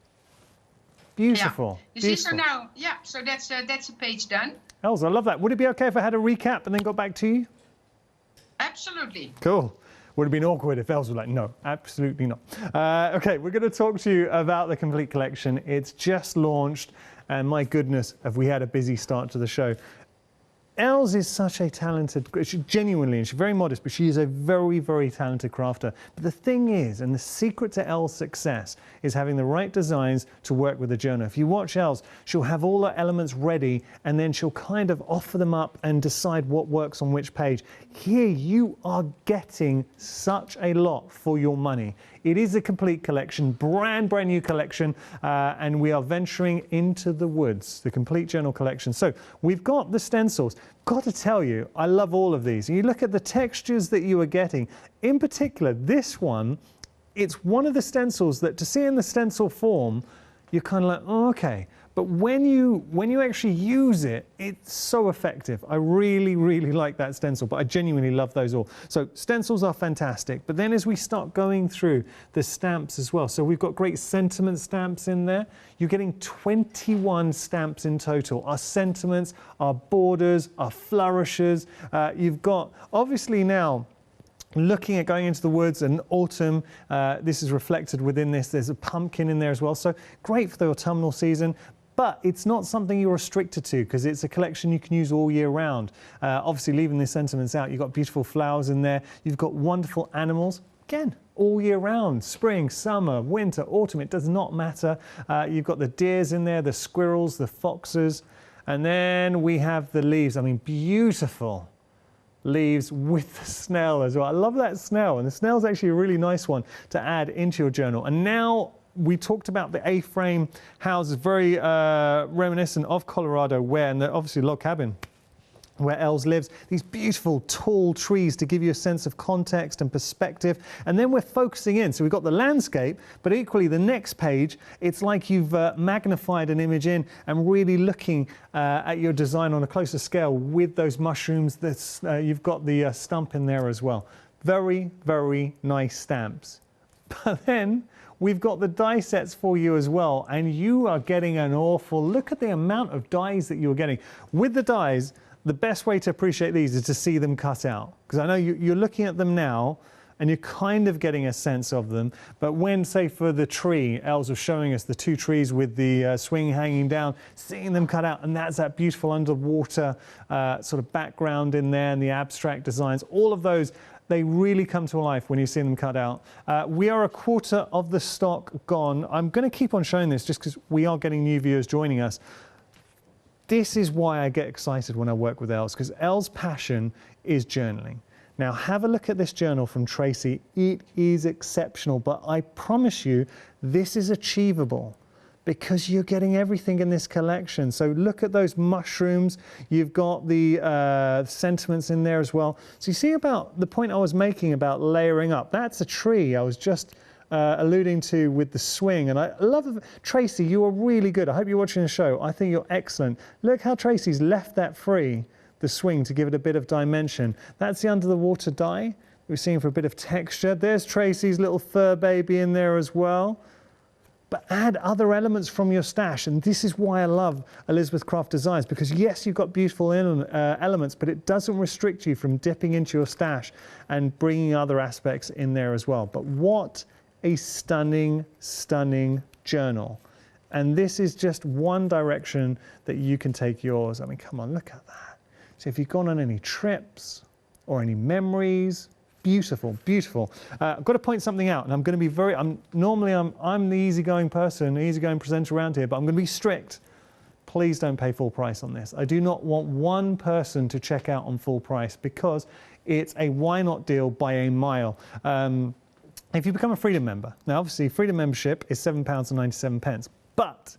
Beautiful. Yeah. You see, Beautiful. so now, so that's a page done. Els, I love that. Would it be okay if I had a recap and then got back to you? Absolutely. Cool. Would have been awkward if Els was like, no, absolutely not. Okay, we're going to talk to you about the complete collection. It's just launched, and my goodness, have we had a busy start to the show. Els is such a talented, genuinely, and she's very modest, but she is a very, very talented crafter. But the thing is, and the secret to Els' success is having the right designs to work with the journal. If you watch Els, she'll have all her elements ready, and then she'll kind of offer them up and decide what works on which page. Here, you are getting such a lot for your money. It is a complete collection, brand new collection, and we are venturing into the woods, the complete journal collection. So we've got the stencils. Got to tell you, I love all of these. You look at the textures that you are getting. In particular, this one, it's one of the stencils that to see in the stencil form, you're kind of like, oh, okay. But when you actually use it, it's so effective. I really, really like that stencil, but I genuinely love those all. So stencils are fantastic. But then as we start going through the stamps as well, so we've got great sentiment stamps in there. You're getting 21 stamps in total. Our sentiments, our borders, our flourishes. You've got, obviously now, looking at going into the woods and autumn, this is reflected within this. There's a pumpkin in there as well. So great for the autumnal season. But it's not something you're restricted to because it's a collection you can use all year round. Obviously, leaving the sentiments out, you've got beautiful flowers in there. You've got wonderful animals. Again, all year round, spring, summer, winter, autumn, it does not matter. You've got the deers in there, the squirrels, the foxes. And then we have the leaves. I mean, beautiful leaves with the snail as well. I love that snail, and the snail's actually a really nice one to add into your journal. And now we talked about the A-frame houses, very reminiscent of Colorado, where, and obviously log cabin, where Els lives, these beautiful tall trees to give you a sense of context and perspective. And then we're focusing in. So we've got the landscape, but equally the next page, it's like you've magnified an image in and really looking at your design on a closer scale with those mushrooms. You've got the stump in there as well. Very, very nice stamps. But then we've got the die sets for you as well. And you are getting an awful, look at the amount of dies that you're getting. With the dies, the best way to appreciate these is to see them cut out. Because I know you're looking at them now and you're kind of getting a sense of them. But when, say, for the tree, Els was showing us the 2 trees with the swing hanging down, seeing them cut out, and that's that beautiful underwater sort of background in there and the abstract designs. All of those, they really come to life when you see them cut out. We are a quarter of the stock gone. I'm going to keep on showing this just because we are getting new viewers joining us. This is why I get excited when I work with Els, because Els' passion is journaling. Now, have a look at this journal from Tracy. It is exceptional, but I promise you, this is achievable because you're getting everything in this collection. So look at those mushrooms. You've got the sentiments in there as well. So you see about the point I was making about layering up. That's a tree I was just alluding to with the swing, and I love it. Tracy, you are really good. I hope you're watching the show. I think you're excellent. Look how Tracy's left that free, the swing, to give it a bit of dimension. That's the under the water die we're seeing for a bit of texture. There's Tracy's little fur baby in there as well. But add other elements from your stash, and this is why I love Elizabeth Craft Designs, because yes, you've got beautiful elements, but it doesn't restrict you from dipping into your stash and bringing other aspects in there as well. But what a stunning, stunning journal. And this is just one direction that you can take yours. I mean, come on, look at that. So if you've gone on any trips, or any memories. Beautiful, beautiful. I've got to point something out, and I'm going to be very, normally I'm the easygoing person, easygoing presenter around here, but I'm going to be strict. Please don't pay full price on this. I do not want one person to check out on full price because it's a why not deal by a mile. If you become a Freedom member, now obviously Freedom membership is £7.97, but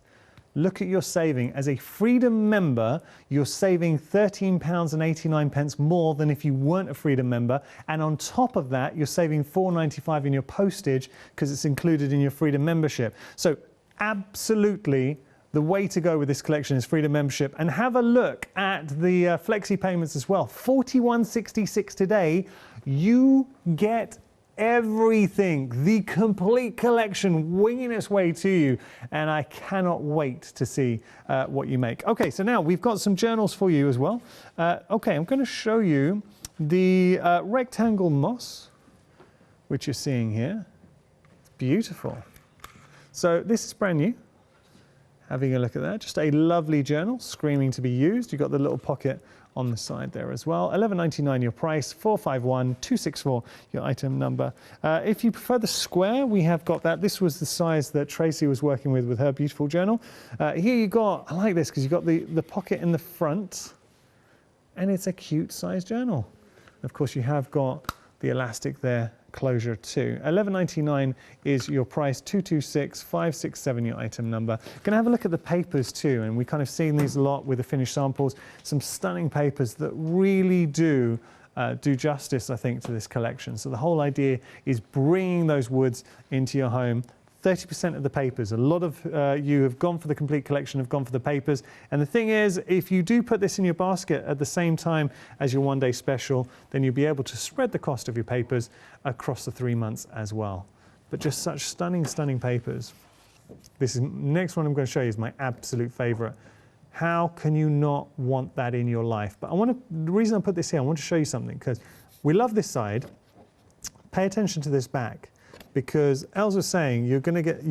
look at your saving. As a Freedom member, you're saving £13.89 more than if you weren't a Freedom member. And on top of that, you're saving £4.95 in your postage because it's included in your Freedom membership. So absolutely, the way to go with this collection is Freedom membership. And have a look at the flexi payments as well. $41.66 today. You get everything, the complete collection winging its way to you, and I cannot wait to see what you make. Okay, so now we've got some journals for you as well. Okay, I'm going to show you the rectangle moss, which you're seeing here. It's beautiful. So this is brand new. Having a look at that, just a lovely journal, screaming to be used. You've got the little pocket on the side there as well. $11.99 your price, 451-264 your item number. If you prefer the square, we have got that. This was the size that Tracy was working with her beautiful journal. Here you got, I like this because you've got the pocket in the front, and it's a cute size journal. Of course, you have got the elastic there, closure too. $11.99 is your price, 226-567 your item number. Gonna have a look at the papers too, and we kind of seen these a lot with the finished samples. Some stunning papers that really do justice, I think, to this collection. So the whole idea is bringing those woods into your home. 30% of the papers. A lot of you have gone for the complete collection, have gone for the papers. And the thing is, if you do put this in your basket at the same time as your one-day special, then you'll be able to spread the cost of your papers across the 3 months as well. But just such stunning, stunning papers. This is next one I'm going to show you is my absolute favorite. How can you not want that in your life? But the reason I put this here, I want to show you something because we love this side. Pay attention to this back. Because Els was saying you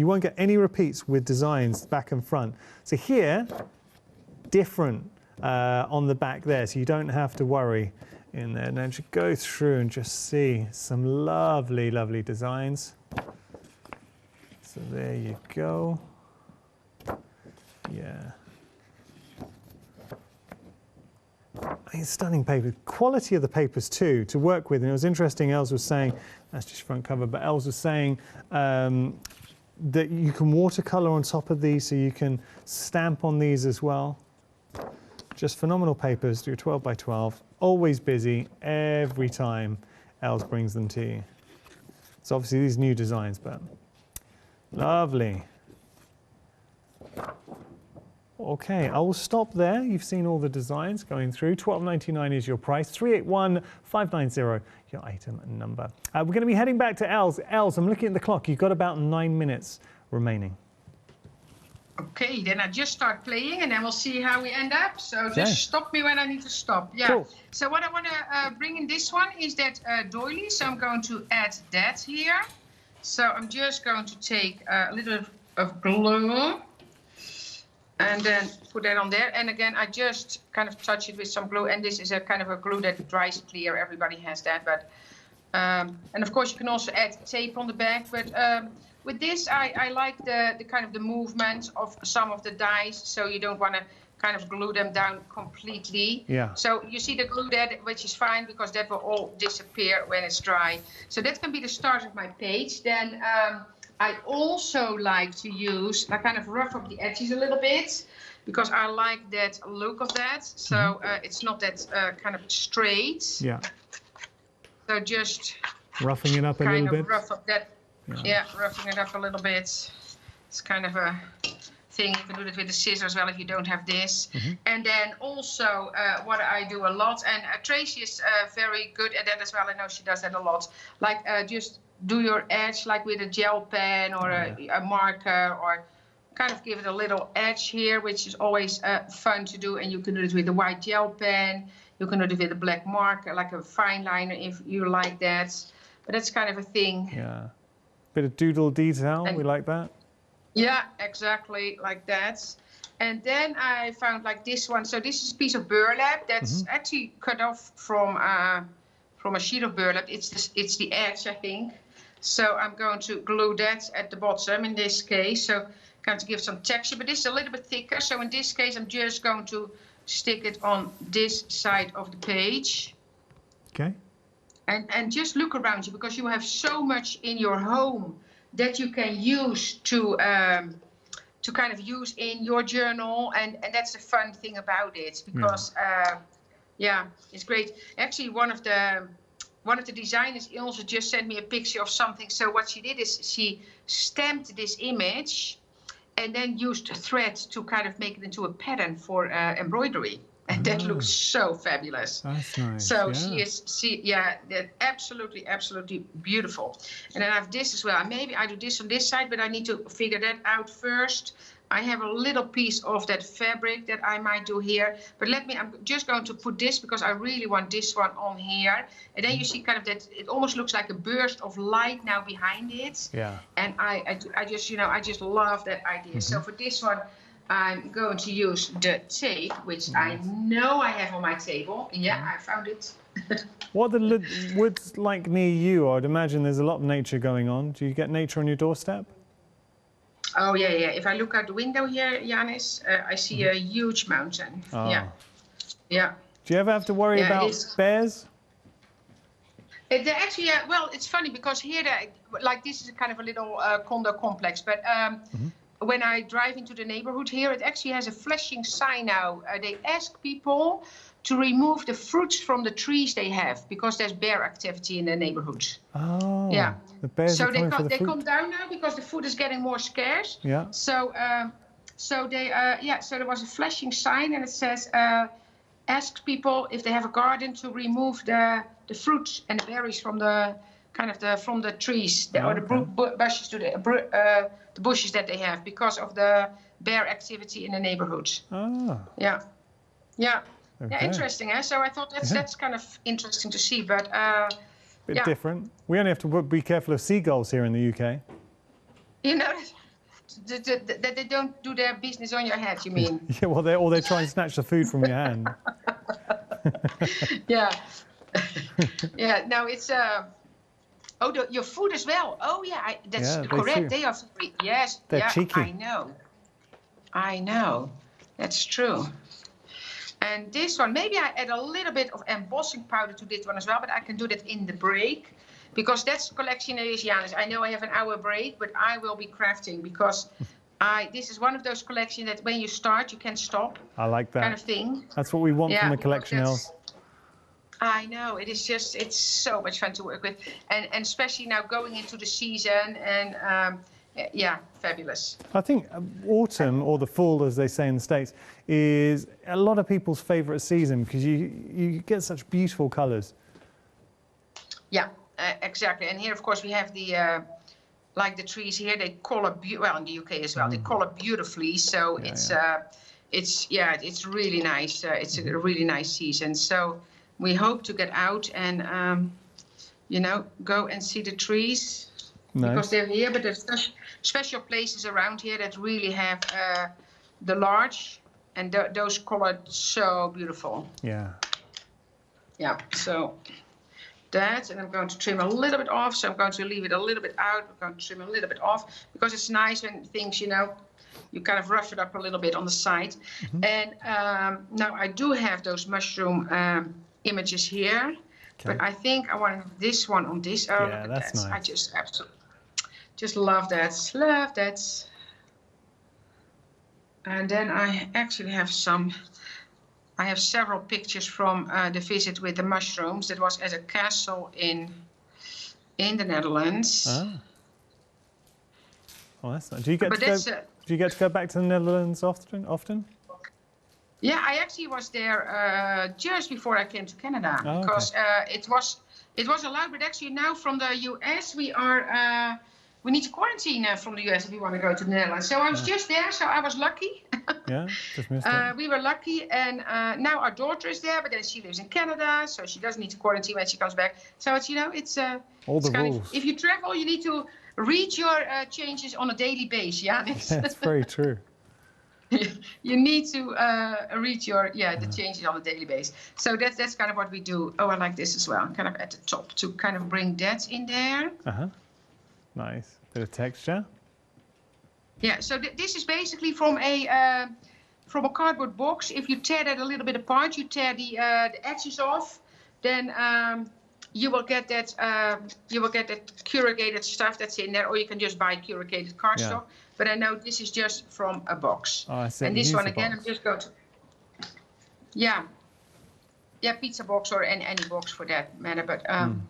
won't get any repeats with designs back and front. So here, different on the back there, so you don't have to worry in there. Now just go through and just see some lovely, lovely designs. So there you go. Yeah. I mean, stunning paper. Quality of the papers too to work with, and it was interesting. Els was saying that's just front cover, but Els was saying that you can watercolor on top of these, so you can stamp on these as well. Just phenomenal papers. Do 12 by 12. Always busy every time Els brings them to you. So obviously these new designs, but lovely. Okay, I will stop there. You've seen all the designs going through. $12.99 is your price. 381-590 your item number. We're going to be heading back to Els. Els, I'm looking at the clock. You've got about 9 minutes remaining. Okay, then I just start playing and then we'll see how we end up. So just stop me when I need to stop. Yeah. Cool. So what I want to bring in this one is that doily. So I'm going to add that here. So I'm just going to take a little bit of glue. And then put that on there. And again, I just kind of touch it with some glue. And this is a kind of a glue that dries clear. Everybody has that. But and of course, you can also add tape on the back. But with this, I like the kind of the movement of some of the dies. So you don't want to kind of glue them down completely. Yeah. So you see the glue there, which is fine because that will all disappear when it's dry. So that can be the start of my page. Then I also like to use, I kind of rough up the edges a little bit because I like that look of that. So it's not that kind of straight. Yeah. So just roughing it up a little bit. Kind of rough up that. Yeah, roughing it up a little bit. It's kind of a thing. You can do that with the scissors as well if you don't have this. And then also what I do a lot, and Tracy is very good at that as well. I know she does that a lot. Like just do your edge like with a gel pen or a marker, or kind of give it a little edge here, which is always fun to do. And you can do it with a white gel pen. You can do it with a black marker, like a fine liner if you like that. But that's kind of a thing. Yeah. Bit of doodle detail, we like that. Yeah, exactly, like that. And then I found like this one. So this is a piece of burlap that's actually cut off from from a sheet of burlap. It's the edge, I think. So I'm going to glue that at the bottom in this case. So kind of give some texture, but this is a little bit thicker. So in this case, I'm just going to stick it on this side of the page. Okay. And just look around you, because you have so much in your home that you can use to kind of use in your journal, and that's the fun thing about it, because yeah, it's great. Actually, one of the designers also just sent me a picture of something. So what she did is she stamped this image and then used a thread to kind of make it into a pattern for embroidery. And that looks so fabulous. That's nice. So they're absolutely beautiful. And then I have this as well. Maybe I do this on this side, but I need to figure that out first. I have a little piece of that fabric that I might do here. But I'm just going to put this, because I really want this one on here. And then you see kind of that, it almost looks like a burst of light now behind it. Yeah. And I just love that idea. So for this one, I'm going to use the tape, which I know I have on my table. Yeah, I found it. What are the woods like near you? I'd imagine there's a lot of nature going on. Do you get nature on your doorstep? Oh, yeah. If I look out the window here, Janis, I see a huge mountain. Oh. Yeah. Do you ever have to worry about bears? Actually, well, it's funny, because here, this is kind of a little condo complex, but when I drive into the neighborhood here, it actually has a flashing sign now. They ask people to remove the fruits from the trees they have, because there's bear activity in the neighborhood. Oh, yeah. The bears are coming for the fruit. They come down now because the food is getting more scarce. Yeah. So, so there was a flashing sign, and it says, ask people if they have a garden to remove the fruits and the berries from the from the trees or the bushes to the bushes that they have, because of the bear activity in the neighborhood. Oh. Yeah. Okay. Yeah, interesting, eh? So I thought that's kind of interesting to see, but bit different. We only have to be careful of seagulls here in the UK. You know that they don't do their business on your head, you mean? Yeah, well, they try and snatch the food from your hand. Yeah. Yeah. No, it's your food as well. Oh yeah, that's correct. They are very, yes. They're cheeky. I know. That's true. And this one, maybe I add a little bit of embossing powder to this one as well, but I can do that in the break, because that's collection is Janis. I know I have an hour break, but I will be crafting, because this is one of those collections that when you start, you can't stop. I like that. Kind of thing. That's what we want from a collection, Els. I know, it's so much fun to work with, and especially now going into the season, and yeah, fabulous. I think autumn, or the fall as they say in the States, is a lot of people's favourite season, because you get such beautiful colours. Yeah, exactly. And here, of course, we have the like the trees here. They colour well in the UK as well. They colour beautifully, so it's really nice. It's a really nice season. So we hope to get out and go and see the trees. Nice. Because they're here, but there's special places around here that really have the larch, and those colored so beautiful. Yeah. Yeah, so that, and I'm going to trim a little bit off, so I'm going to leave it a little bit out. I'm going to trim a little bit off, because it's nice when things, you kind of rough it up a little bit on the side. And now I do have those mushroom images here, but I think I want this one on this. Oh, yeah, that's nice. I just absolutely just love that. Love that. And then I actually have several pictures from the visit with the mushrooms. That was at a castle in the Netherlands. Oh, that's nice. Do you get to go back to the Netherlands often? Yeah, I actually was there just before I came to Canada, because it was allowed. But actually now from the US we need to quarantine from the US if we want to go to the Netherlands. So I was just there, so I was lucky. Yeah, just missed it. We were lucky, and now our daughter is there, but then she lives in Canada, so she doesn't need to quarantine when she comes back. So it's it's all the rules. If you travel, you need to read your changes on a daily basis. Yeah, that's very true. You need to read your the changes on a daily basis. So that's kind of what we do. Oh, I like this as well. Kind of at the top to kind of bring that in there. Nice bit of texture. Yeah. So this is basically from a cardboard box. If you tear that a little bit apart, you tear the edges off, then you will get that corrugated stuff that's in there, or you can just buy corrugated cardstock. But I know this is just from a box. Oh, I see. And this one again, I'm just going to, pizza box or any box for that matter. But I'm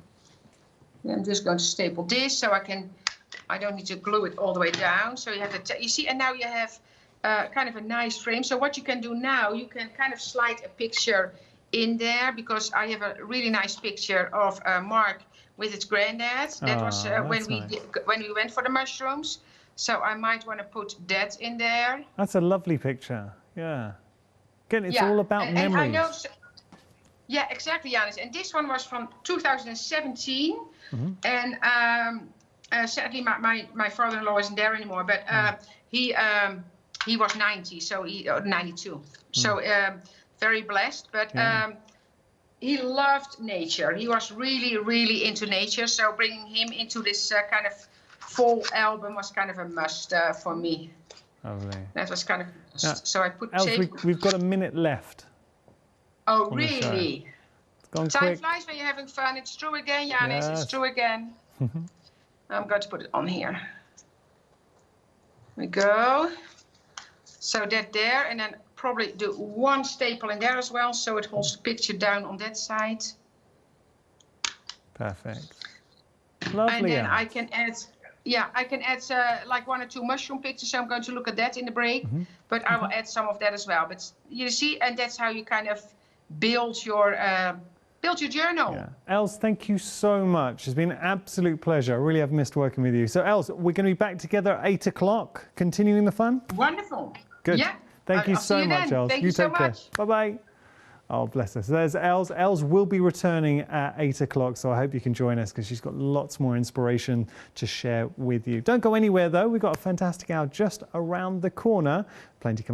just going to staple this so I don't need to glue it all the way down. So you have you see, and now you have kind of a nice frame. So what you can do now, you can kind of slide a picture in there, because I have a really nice picture of Mark with his granddad. That was when we went for the mushrooms. So I might want to put that in there. That's a lovely picture. Yeah. Again, it's all about memories. And I know, yeah, exactly, Janis. And this one was from 2017. And sadly, my father-in-law isn't there anymore. But he was 90, so 92. So very blessed. But he loved nature. He was really, really into nature. So bringing him into this kind of fall album was kind of a must for me. Lovely. That was kind of so I put Els, we've got a minute left. Oh, really? It's gone Time quick. flies when you're having fun. It's true again, Janis. It's true again. I'm going to put it on here. Here we go. So that there, and then probably do one staple in there as well, so it holds the picture down on that side. Perfect. Lovely. And then I can add, like 1 or 2 mushroom pictures. So I'm going to look at that in the break, but I will add some of that as well. But you see, and that's how you kind of build your journal. Yeah. Els, thank you so much. It's been an absolute pleasure. I really have missed working with you. So Els, we're going to be back together at 8 o'clock, continuing the fun. Wonderful. Good. Yeah. Thank you so much, Els. Thank you so much. Bye-bye. Oh, bless us. There's Els. Els will be returning at 8 o'clock, so I hope you can join us, because she's got lots more inspiration to share with you. Don't go anywhere, though. We've got a fantastic hour just around the corner. Plenty coming.